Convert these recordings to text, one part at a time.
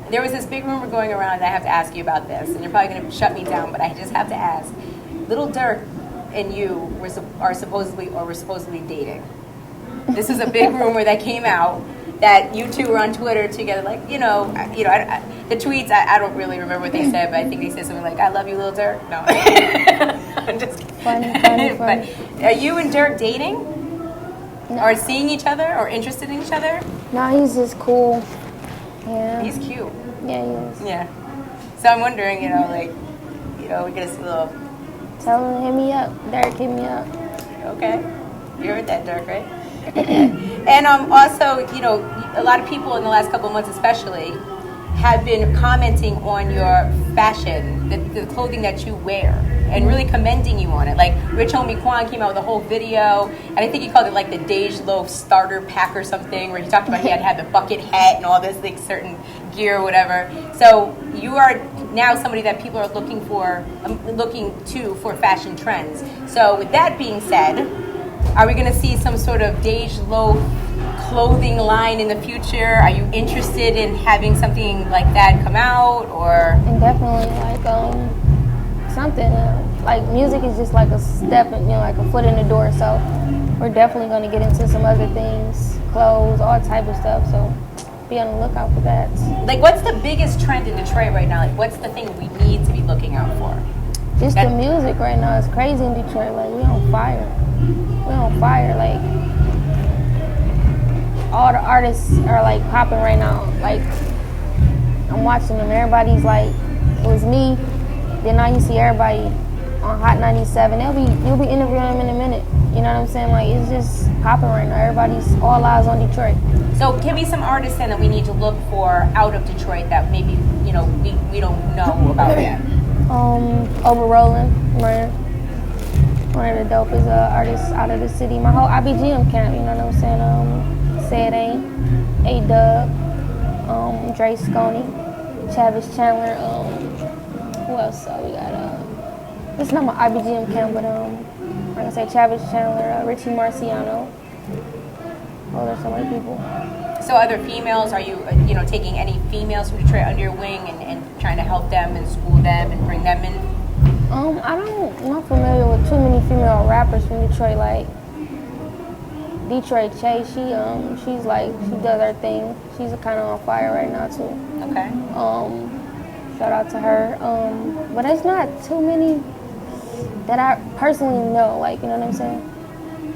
There was this big rumor going around, and I have to ask you about this, and you're probably going to shut me down, but I just have to ask. Lil Durk and you were supposedly dating. This is a big rumor that came out that you two were on Twitter together. Like, the tweets. I don't really remember what they said, but I think they said something like, "I love you, Lil Durk." No, I'm just kidding. Funny. But are you and Durk dating? No. Or seeing each other, or interested in each other? No, he's just cool. Yeah. He's cute. Yeah, he is. Yeah. So I'm wondering, we get a little. Tell him to hit me up. Durk, hit me up. Okay. You heard that, Durk, right? And also, a lot of people in the last couple of months, especially, have been commenting on your fashion, the clothing that you wear, and really commending you on it. Like Rich Homie Quan came out with a whole video, and I think he called it like the Loaf starter pack or something, where he talked about he had to have the bucket hat and all this like certain gear or whatever. So you are now somebody that people are looking to for fashion trends. So with that being said, are we going to see some sort of Loaf clothing line in the future? Are you interested in having something like that come out, or? And definitely like something like music is just like a step, like a foot in the door. So we're definitely going to get into some other things, clothes, all type of stuff. So be on the lookout for that. Like, what's the biggest trend in Detroit right now? Like, what's the thing we need to be looking out for? Just the music right now is crazy in Detroit. Like, we on fire. Like, all the artists are like popping right now. Like, I'm watching them. Everybody's like, it was me. Then now you see everybody on Hot 97. You'll be interviewing them in a minute. You know what I'm saying? Like, it's just popping right now. Everybody's all eyes on Detroit. So give me some artists then that we need to look for out of Detroit that maybe, we don't know about yet. Over Roland, one of the dopest artists out of the city. My whole IBGM camp, you know what I'm saying? Say It Ain't, A-Dub, Dre Sconey, Chavis Chandler, who else? We got, it's not my IBGM camp, but like I say, Chavis Chandler, Richie Marciano. Those are some of the people. So other females, are you, taking any females from Detroit under your wing and trying to help them and school them and bring them in? I'm not familiar with too many female rappers from Detroit. Like Detroit Chase, she does her thing. She's kind of on fire right now too. Okay. Shout out to her. But there's not too many that I personally know. Like, you know what I'm saying?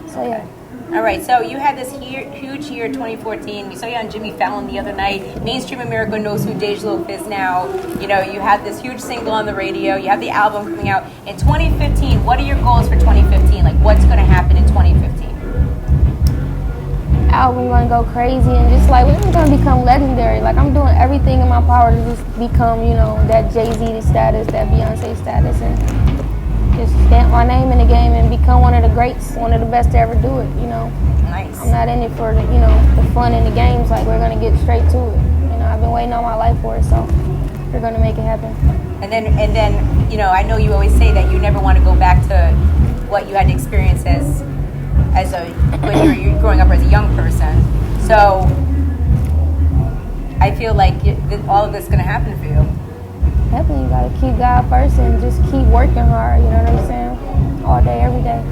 So yeah. All right, so you had this huge year, 2014. We saw you on Jimmy Fallon the other night. Mainstream America knows who Loaf is now. You had this huge single on the radio. You have the album coming out. In 2015, what are your goals for 2015? Like, what's going to happen in 2015? Album going to go crazy, and just like, we're going to become legendary. Like, I'm doing everything in my power to just become, that Jay Z status, that Beyonce status, and just stamp my name in the game and become one of the greats, one of the best to ever do it, Nice. I'm not in it for the, the fun in the games. Like, we're going to get straight to it. I've been waiting all my life for it, so we're going to make it happen. And then, I know you always say that you never want to go back to what you had to experience when you were growing up as a young person. So I feel like all of this is going to happen for you. Definitely, you got to keep God first and just keep working hard, you know what I'm saying? All day, every day.